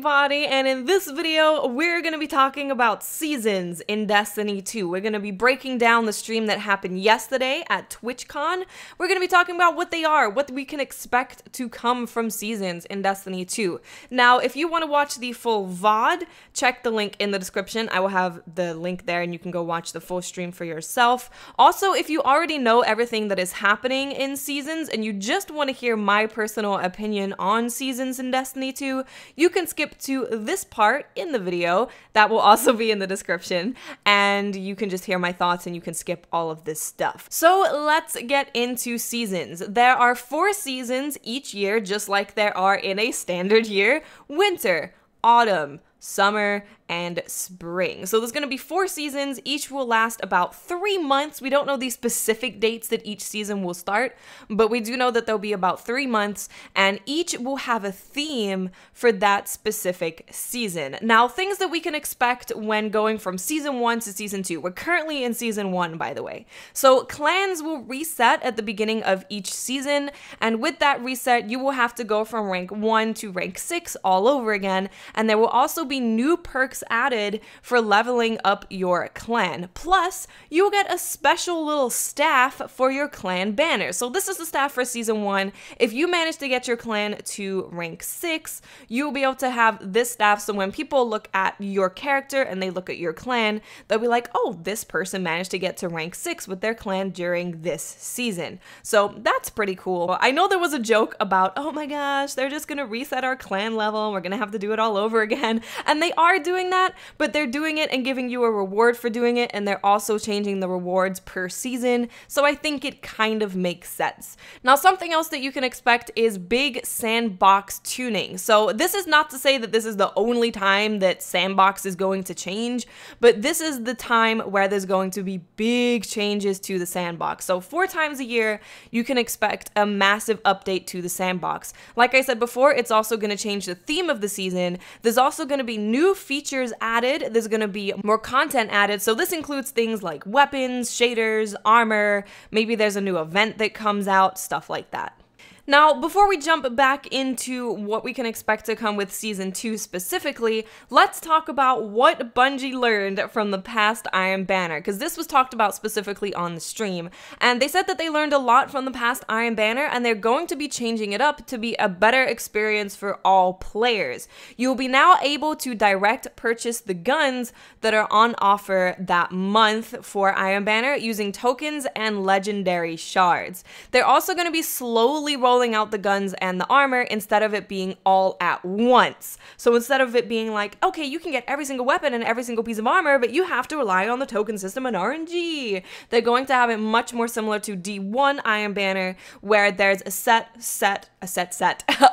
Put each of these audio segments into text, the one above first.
everybody, and in this video we're going to be talking about seasons in Destiny 2. We're going to be breaking down the stream that happened yesterday at TwitchCon. We're going to be talking about what they are, what we can expect to come from seasons in Destiny 2. Now, if you want to watch the full VOD, check the link in the description. I will have the link there and you can go watch the full stream for yourself. Also, if you already know everything that is happening in seasons and you just want to hear my personal opinion on seasons in Destiny 2, you can skip to this part in the video. That will also be in the description, and you can just hear my thoughts and you can skip all of this stuff. So let's get into seasons. There are 4 seasons each year, just like there are in a standard year: winter, autumn, summer, and spring. So there's going to be 4 seasons. Each will last about 3 months. We don't know the specific dates that each season will start, but we do know that there'll be about 3 months, and each will have a theme for that specific season. Now, things that we can expect when going from season 1 to season 2. We're currently in season 1, by the way. So clans will reset at the beginning of each season, and with that reset, you will have to go from rank 1 to rank 6 all over again, and there will also be new perks added for leveling up your clan. Plus, you'll get a special little staff for your clan banner. So this is the staff for season 1. If you manage to get your clan to rank 6, you'll be able to have this staff. So when people look at your character and they look at your clan, they'll be like, oh, this person managed to get to rank 6 with their clan during this season. So that's pretty cool. I know there was a joke about, oh my gosh, they're just gonna reset our clan level. We're gonna have to do it all over again. And they are doing that, but they're doing it and giving you a reward for doing it, and they're also changing the rewards per season, so I think it kind of makes sense. Now, something else that you can expect is big sandbox tuning. So this is not to say that this is the only time that sandbox is going to change, but this is the time where there's going to be big changes to the sandbox. So 4 times a year, you can expect a massive update to the sandbox. Like I said before, it's also going to change the theme of the season. There's also going to be new features added. There's going to be more content added. So this includes things like weapons, shaders, armor. Maybe there's a new event that comes out, stuff like that. Now, before we jump back into what we can expect to come with Season 2 specifically, let's talk about what Bungie learned from the past Iron Banner, because this was talked about specifically on the stream, and they said that they learned a lot from the past Iron Banner, and they're going to be changing it up to be a better experience for all players. You'll be now able to direct purchase the guns that are on offer that month for Iron Banner using tokens and legendary shards. They're also going to be slowly rolling out the guns and the armor instead of it being all at once. So instead of it being like, okay, you can get every single weapon and every single piece of armor, but you have to rely on the token system and RNG. They're going to have it much more similar to D1 Iron Banner, where there's a set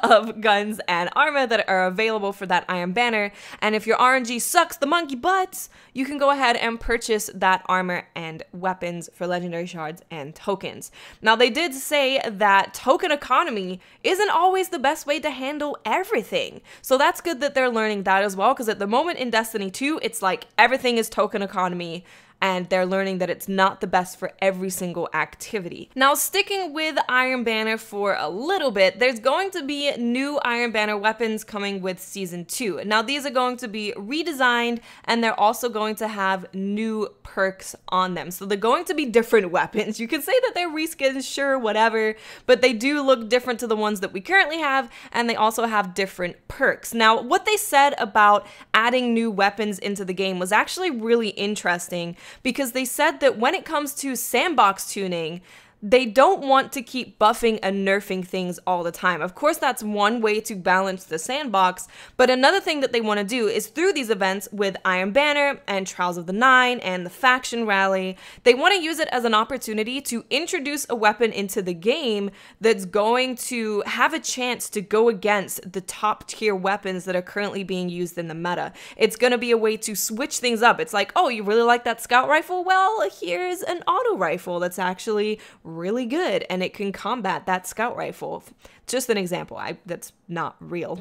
of guns and armor that are available for that Iron Banner, and if your RNG sucks the monkey butts, you can go ahead and purchase that armor and weapons for legendary shards and tokens. Now, they did say that token economy isn't always the best way to handle everything. So that's good that they're learning that as well, because at the moment in Destiny 2, it's like everything is token economy, and they're learning that it's not the best for every single activity. Now, sticking with Iron Banner for a little bit, there's going to be new Iron Banner weapons coming with Season 2. Now, these are going to be redesigned, and they're also going to have new perks on them. So they're going to be different weapons. You can say that they're reskins, sure, whatever, but they do look different to the ones that we currently have, and they also have different perks. Now, what they said about adding new weapons into the game was actually really interesting, because they said that when it comes to sandbox tuning, they don't want to keep buffing and nerfing things all the time. Of course, that's one way to balance the sandbox, but another thing that they want to do is through these events with Iron Banner and Trials of the Nine and the Faction Rally, they want to use it as an opportunity to introduce a weapon into the game that's going to have a chance to go against the top tier weapons that are currently being used in the meta. It's going to be a way to switch things up. It's like, oh, you really like that scout rifle? Well, here's an auto rifle that's actually really good and it can combat that scout rifle. Just an example. That's not real,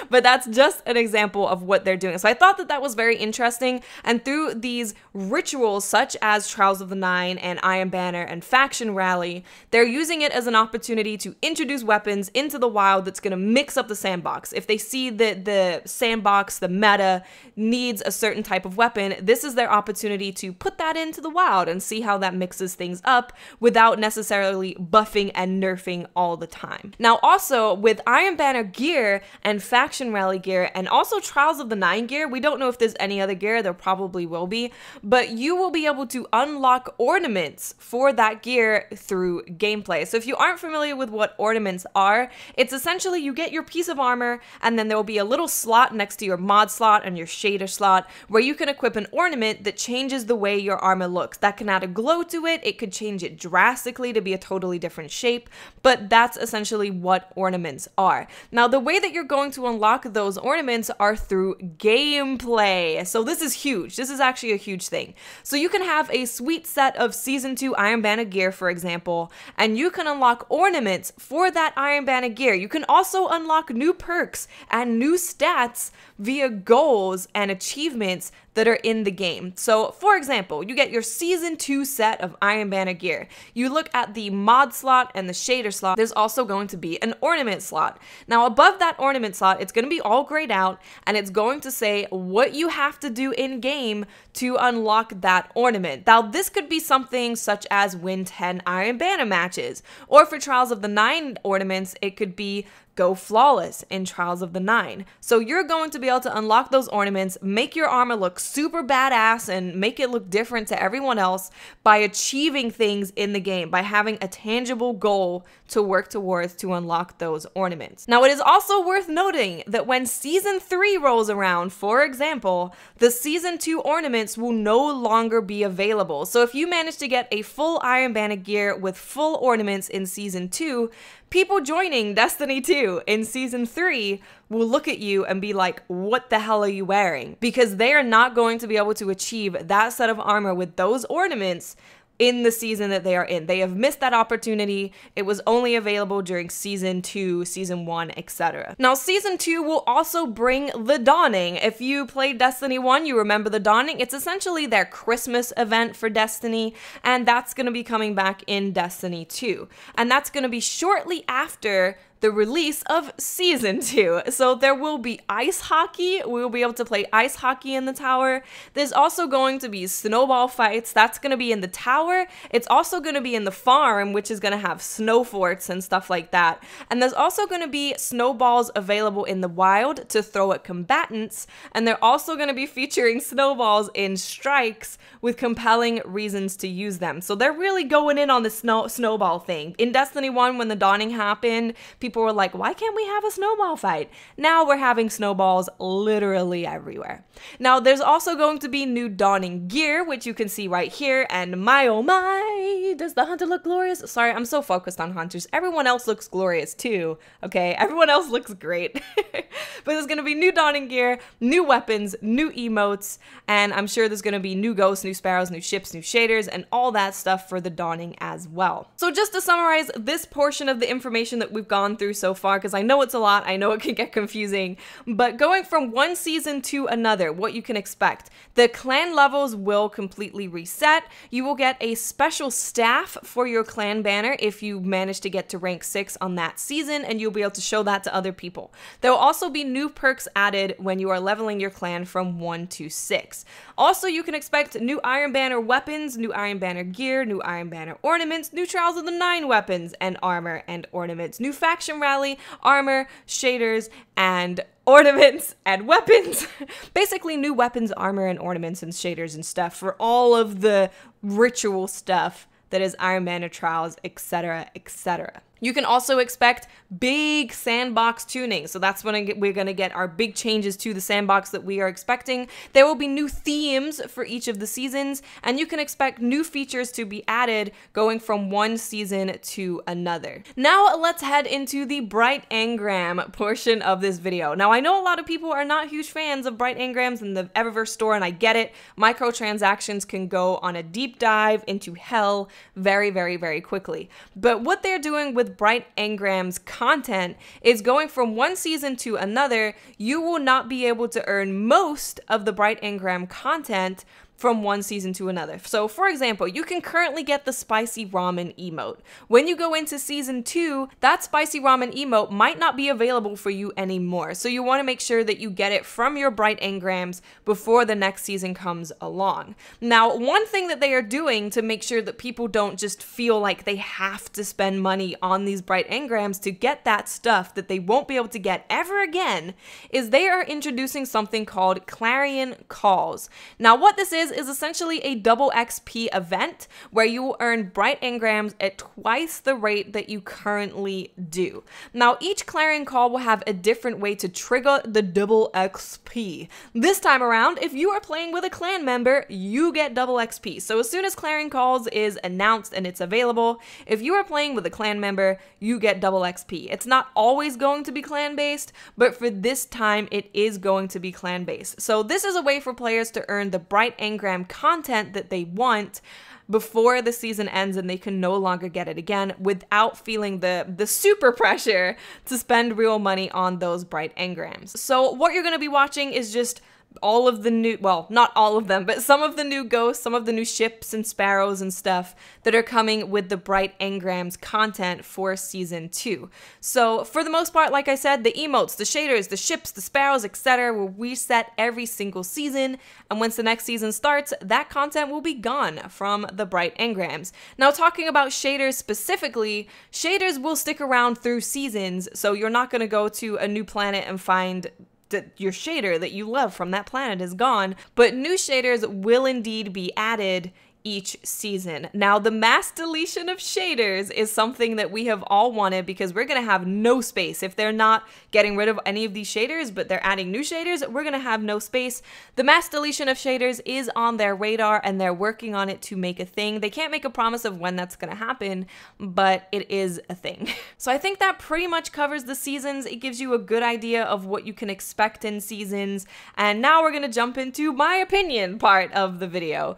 but that's just an example of what they're doing. So I thought that that was very interesting. And through these rituals such as Trials of the Nine and Iron Banner and Faction Rally, they're using it as an opportunity to introduce weapons into the wild that's going to mix up the sandbox. If they see that the sandbox, the meta, needs a certain type of weapon, this is their opportunity to put that into the wild and see how that mixes things up without necessarily buffing and nerfing all the time. Now, also with Iron Banner gear and Faction Rally gear and also Trials of the Nine gear, we don't know if there's any other gear, there probably will be, but you will be able to unlock ornaments for that gear through gameplay. So if you aren't familiar with what ornaments are, it's essentially you get your piece of armor and then there will be a little slot next to your mod slot and your shader slot where you can equip an ornament that changes the way your armor looks. That can add a glow to it, it could change it drastically to be a totally different shape, but that's essentially what ornaments are. Now, the way that you're going to unlock those ornaments are through gameplay. So this is huge. This is actually a huge thing. So you can have a sweet set of Season 2 Iron Banner gear, for example, and you can unlock ornaments for that Iron Banner gear. You can also unlock new perks and new stats via goals and achievements that are in the game. So for example, you get your Season 2 set of Iron Banner gear. You look at the mod slot and the shader slot, there's also going to be an ornament slot. Now above that ornament slot, it's going to be all grayed out and it's going to say what you have to do in game to unlock that ornament. Now this could be something such as win 10 Iron Banner matches, or for Trials of the Nine ornaments, it could be go flawless in Trials of the Nine. So you're going to be able to unlock those ornaments, make your armor look super badass and make it look different to everyone else by achieving things in the game, by having a tangible goal to work towards to unlock those ornaments. Now it is also worth noting that when Season 3 rolls around, for example, the Season 2 ornaments will no longer be available. So if you manage to get a full Iron Banner gear with full ornaments in Season 2, people joining Destiny 2 in Season 3 will look at you and be like, what the hell are you wearing? Because they are not going to be able to achieve that set of armor with those ornaments in the season that they are in. They have missed that opportunity. It was only available during Season 2, Season 1, etc. Now, Season 2 will also bring the Dawning. If you played Destiny 1, you remember the Dawning. It's essentially their Christmas event for Destiny, and that's going to be coming back in Destiny 2. And that's going to be shortly after the release of Season 2. So there will be ice hockey. We will be able to play ice hockey in the tower. There's also going to be snowball fights. That's going to be in the tower. It's also going to be in the farm, which is going to have snow forts and stuff like that. And there's also going to be snowballs available in the wild to throw at combatants. And they're also going to be featuring snowballs in strikes with compelling reasons to use them. So they're really going in on the snowball thing. In Destiny 1, when the Dawning happened, people were like, why can't we have a snowball fight? Now we're having snowballs literally everywhere. Now there's also going to be new Dawning gear, which you can see right here, and my oh my, does the hunter look glorious? Sorry, I'm so focused on hunters. Everyone else looks glorious too, okay? Everyone else looks great. But there's gonna be new Dawning gear, new weapons, new emotes, and I'm sure there's gonna be new ghosts, new sparrows, new ships, new shaders, and all that stuff for the Dawning as well. So just to summarize this portion of the information that we've gone through so far, because I know it's a lot, I know it can get confusing, but going from one season to another, what you can expect. The clan levels will completely reset. You will get a special staff for your clan banner if you manage to get to rank 6 on that season, and you'll be able to show that to other people. There will also be new perks added when you are leveling your clan from 1 to 6. Also, you can expect new Iron Banner weapons, new Iron Banner gear, new Iron Banner ornaments, new Trials of the Nine weapons and armor and ornaments, new Faction Rally, armor, shaders, and ornaments and weapons. Basically new weapons, armor, and ornaments and shaders and stuff for all of the ritual stuff that is Iron Banner Trials, etc., etc. You can also expect big sandbox tuning. So that's when we're going to get our big changes to the sandbox that we are expecting. There will be new themes for each of the seasons, and you can expect new features to be added going from one season to another. Now let's head into the bright engram portion of this video. Now I know a lot of people are not huge fans of bright engrams in the Eververse store, and I get it. Microtransactions can go on a deep dive into hell very, very, very quickly. But what they're doing with bright engrams content is going from one season to another. You will not be able to earn most of the bright engram content from one season to another. So for example, you can currently get the spicy ramen emote. When you go into season 2, that spicy ramen emote might not be available for you anymore. So you want to make sure that you get it from your bright engrams before the next season comes along. Now, one thing that they are doing to make sure that people don't just feel like they have to spend money on these bright engrams to get that stuff that they won't be able to get ever again is they are introducing something called clarion calls. Now, what this is essentially a double XP event where you will earn bright engrams at twice the rate that you currently do. Now, each clarion call will have a different way to trigger the double XP. This time around, if you are playing with a clan member, you get double XP. So as soon as clarion calls is announced and it's available, if you are playing with a clan member, you get double XP. It's not always going to be clan based, but for this time, it is going to be clan based. So this is a way for players to earn the bright engram content that they want before the season ends and they can no longer get it again without feeling the super pressure to spend real money on those bright engrams. So what you're going to be watching is just all of the new, well, not all of them, but some of the new ghosts, some of the new ships and sparrows and stuff that are coming with the bright engrams content for season 2. So for the most part, like I said, the emotes, the shaders, the ships, the sparrows, etc. will reset every single season. And once the next season starts, that content will be gone from the bright engrams. Now, talking about shaders specifically, shaders will stick around through seasons. So you're not going to go to a new planet and find that your shader that you love from that planet is gone, but new shaders will indeed be added each season. Now, the mass deletion of shaders is something that we have all wanted because we're going to have no space. If they're not getting rid of any of these shaders, but they're adding new shaders, we're going to have no space. The mass deletion of shaders is on their radar and they're working on it to make a thing. They can't make a promise of when that's going to happen, but it is a thing. So I think that pretty much covers the seasons. It gives you a good idea of what you can expect in seasons. And now we're going to jump into my opinion part of the video.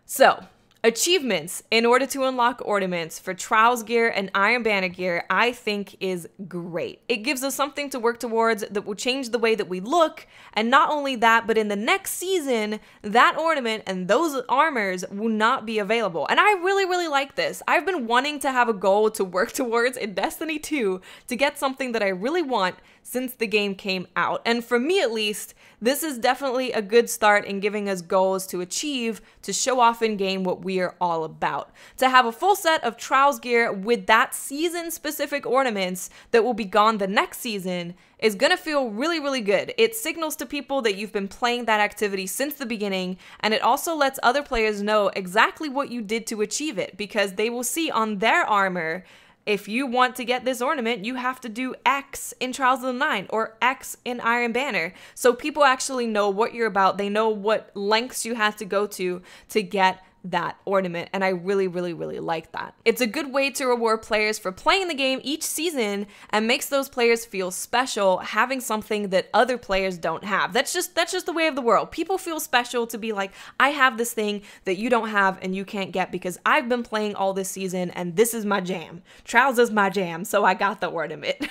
So, achievements in order to unlock ornaments for Trials gear and Iron Banner gear, I think is great. It gives us something to work towards that will change the way that we look, and not only that, but in the next season, that ornament and those armors will not be available. And I really, really like this. I've been wanting to have a goal to work towards in Destiny 2 to get something that I really want since the game came out. And for me at least, this is definitely a good start in giving us goals to achieve to show off in game what we are all about. To have a full set of Trials gear with that season specific ornaments that will be gone the next season is gonna feel really, really good. It signals to people that you've been playing that activity since the beginning, and it also lets other players know exactly what you did to achieve it, because they will see on their armor, if you want to get this ornament, you have to do X in Trials of the Nine or X in Iron Banner. So people actually know what you're about. They know what lengths you have to go to get that ornament, and I really, really, really like that. It's a good way to reward players for playing the game each season and makes those players feel special having something that other players don't have. That's just the way of the world. People feel special to be like, I have this thing that you don't have and you can't get because I've been playing all this season and this is my jam. Trials is my jam, so I got the ornament.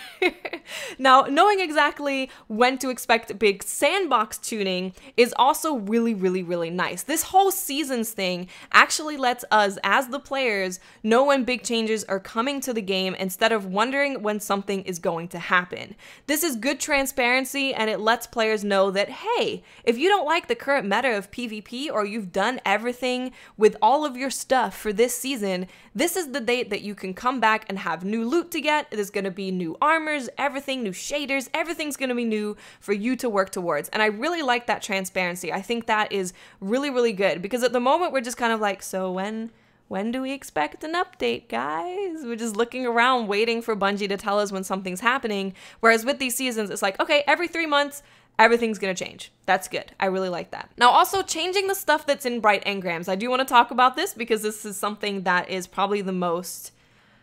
Now, knowing exactly when to expect big sandbox tuning is also really, really, really nice. This whole seasons thing actually lets us, as the players, know when big changes are coming to the game instead of wondering when something is going to happen. This is good transparency, and it lets players know that, hey, if you don't like the current meta of PvP or you've done everything with all of your stuff for this season, this is the date that you can come back and have new loot to get. There's going to be new armors, everything, new shaders, everything's going to be new for you to work towards. And I really like that transparency. I think that is really, really good, because at the moment we're just kind of like, so when when do we expect an update, guys? We're just looking around waiting for Bungie to tell us when something's happening. Whereas with these seasons, it's like, okay, every 3 months, everything's gonna change. That's good. I really like that. Now, also changing the stuff that's in Bright Engrams. I do want to talk about this because this is something that is probably the most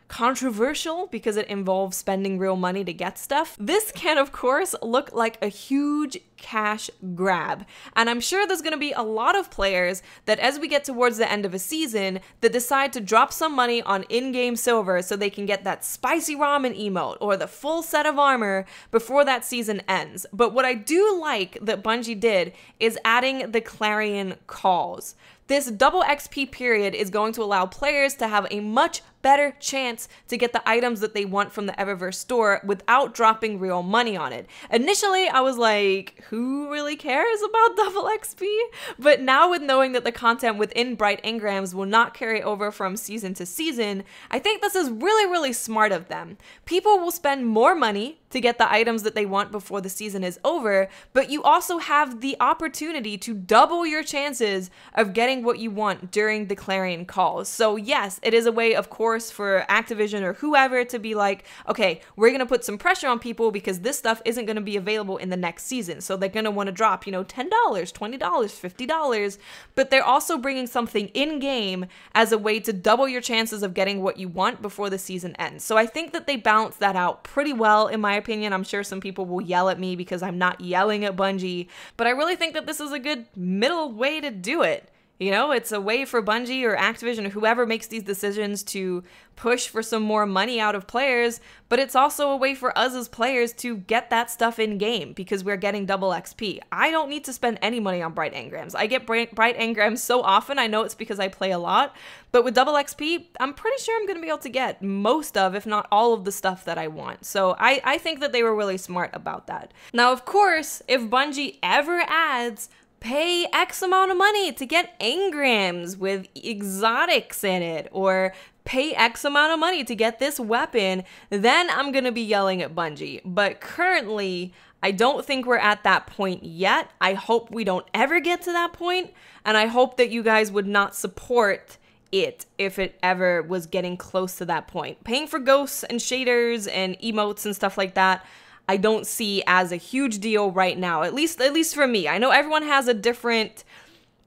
controversial because it involves spending real money to get stuff. This can, of course, look like a huge cash grab. And I'm sure there's going to be a lot of players that as we get towards the end of a season that decide to drop some money on in-game silver so they can get that spicy ramen emote or the full set of armor before that season ends. But what I do like that Bungie did is adding the clarion calls. This double XP period is going to allow players to have a much better chance to get the items that they want from the Eververse store without dropping real money on it. Initially, I was like, who really cares about double XP? But now with knowing that the content within Bright Engrams will not carry over from season to season, I think this is really, really smart of them. People will spend more money to get the items that they want before the season is over, but you also have the opportunity to double your chances of getting what you want during the clarion calls. So yes, it is a way, of course, for Activision or whoever to be like, okay, we're gonna put some pressure on people because this stuff isn't gonna be available in the next season. So they're gonna wanna drop, $10, $20, $50, but they're also bringing something in game as a way to double your chances of getting what you want before the season ends. So I think that they balance that out pretty well, in my opinion. I'm sure some people will yell at me because I'm not yelling at Bungie, but I really think that this is a good middle way to do it. It's a way for Bungie or Activision or whoever makes these decisions to push for some more money out of players, but it's also a way for us as players to get that stuff in game because we're getting double XP. I don't need to spend any money on Bright Engrams. I get Bright Engrams so often, I know it's because I play a lot, but with double XP, I'm pretty sure I'm going to be able to get most of, if not all of the stuff that I want. So I think that they were really smart about that. Now, of course, if Bungie ever adds pay X amount of money to get engrams with exotics in it, or pay X amount of money to get this weapon, then I'm gonna be yelling at Bungie. But currently, I don't think we're at that point yet. I hope we don't ever get to that point, and I hope that you guys would not support it if it ever was getting close to that point. Paying for ghosts and shaders and emotes and stuff like that, I don't see as a huge deal right now, at least for me. I know everyone has a different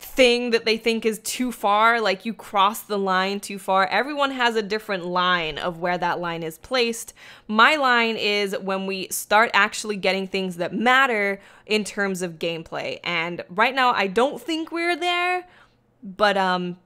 thing that they think is too far, like you cross the line too far. Everyone has a different line of where that line is placed. My line is when we start actually getting things that matter in terms of gameplay. And right now, I don't think we're there. But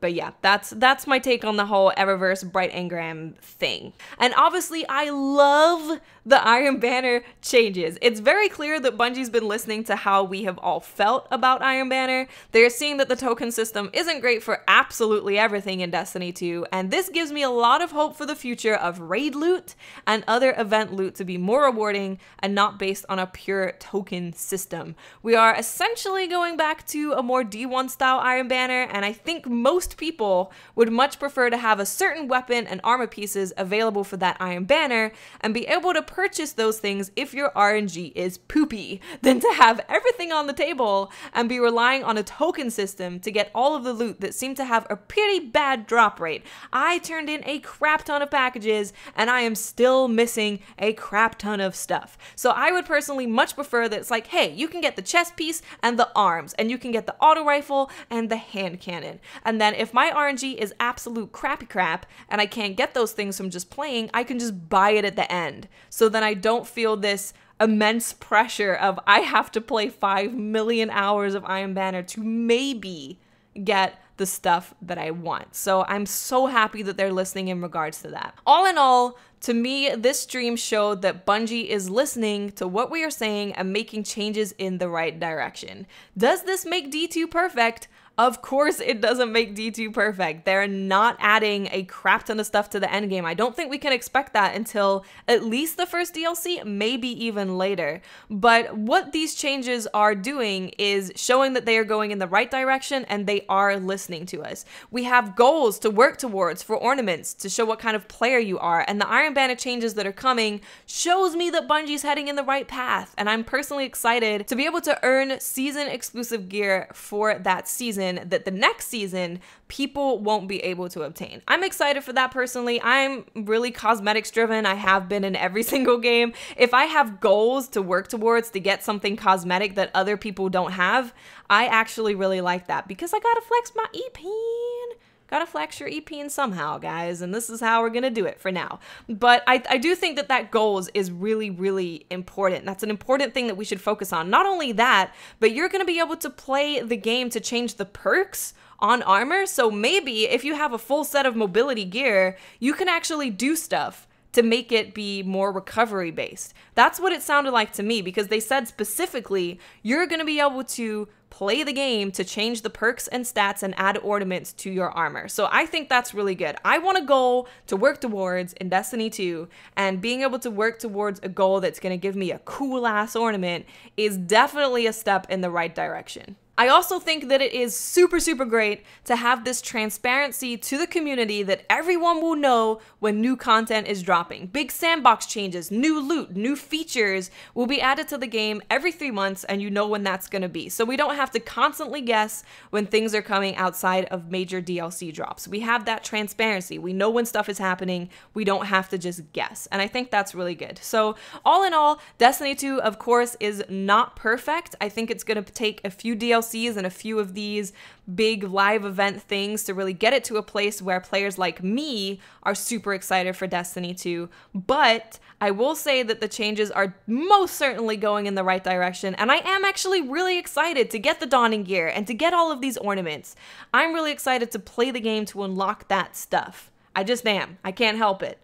yeah, that's my take on the whole Eververse Bright Engram thing. And obviously, I love the Iron Banner changes. It's very clear that Bungie's been listening to how we have all felt about Iron Banner. They're seeing that the token system isn't great for absolutely everything in Destiny 2, and this gives me a lot of hope for the future of raid loot and other event loot to be more rewarding and not based on a pure token system. We are essentially going back to a more D1 style Iron Banner, and I think most people would much prefer to have a certain weapon and armor pieces available for that Iron Banner and be able to purchase those things if your RNG is poopy, than to have everything on the table and be relying on a token system to get all of the loot that seem to have a pretty bad drop rate. I turned in a crap ton of packages and I am still missing a crap ton of stuff. So I would personally much prefer that it's like, hey, you can get the chest piece and the arms, and you can get the auto rifle and the hand cannon. And then if my RNG is absolute crappy crap and I can't get those things from just playing, I can just buy it at the end. So then I don't feel this immense pressure of I have to play 5 million hours of Iron Banner to maybe get the stuff that I want. So I'm so happy that they're listening in regards to that. All in all, to me, this stream showed that Bungie is listening to what we are saying and making changes in the right direction. Does this make D2 perfect? Of course it doesn't make D2 perfect. They're not adding a crap ton of stuff to the endgame. I don't think we can expect that until at least the first DLC, maybe even later. But what these changes are doing is showing that they are going in the right direction and they are listening to us. We have goals to work towards for ornaments to show what kind of player you are, and the Iron Iron Banner changes that are coming shows me that Bungie's heading in the right path, and I'm personally excited to be able to earn season exclusive gear for that season that the next season people won't be able to obtain. I'm excited for that personally. I'm really cosmetics driven. I have been in every single game. If I have goals to work towards to get something cosmetic that other people don't have, I actually really like that because I gotta flex my E-Pin. Gotta flex your E-Pin somehow, guys, and this is how we're gonna do it for now. But I do think that goals is really, really important. That's an important thing that we should focus on. Not only that, but you're gonna be able to play the game to change the perks on armor. So maybe if you have a full set of mobility gear, you can actually do stuff to make it be more recovery based. That's what it sounded like to me, because they said specifically you're going to be able to play the game to change the perks and stats and add ornaments to your armor. So I think that's really good. I want a goal to work towards in Destiny 2, and being able to work towards a goal that's going to give me a cool ass ornament is definitely a step in the right direction. I also think that it is super, super great to have this transparency to the community that everyone will know when new content is dropping. Big sandbox changes, new loot, new features will be added to the game every 3 months, and you know when that's going to be. So we don't have to constantly guess when things are coming outside of major DLC drops. We have that transparency. We know when stuff is happening. We don't have to just guess. And I think that's really good. So all in all, Destiny 2, of course, is not perfect. I think it's going to take a few DLCs and a few of these big live event things to really get it to a place where players like me are super excited for Destiny 2. But I will say that the changes are most certainly going in the right direction, and I am actually really excited to get the Dawning gear and to get all of these ornaments. I'm really excited to play the game to unlock that stuff. I just am. I can't help it.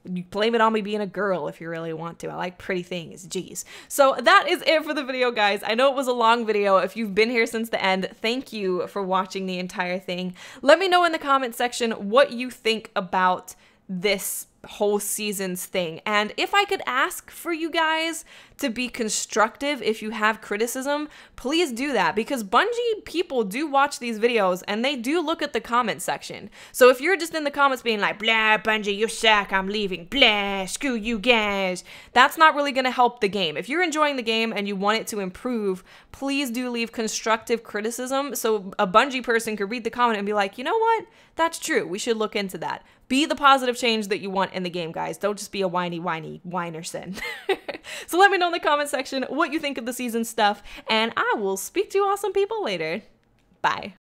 You blame it on me being a girl if you really want to. I like pretty things, jeez. So that is it for the video, guys. I know it was a long video. If you've been here since the end, thank you for watching the entire thing. Let me know in the comment section what you think about this whole season's thing. And if I could ask for you guys to be constructive if you have criticism, please do that, because Bungie people do watch these videos and they do look at the comment section. So if you're just in the comments being like, blah, Bungie, you suck, I'm leaving, blah, screw you guys, that's not really going to help the game. If you're enjoying the game and you want it to improve, please do leave constructive criticism so a Bungie person could read the comment and be like, you know what? That's true. We should look into that. Be the positive change that you want in the game, guys. Don't just be a whiny whinerson. So let me know in the comment section what you think of the season stuff, and I will speak to you awesome people later. Bye.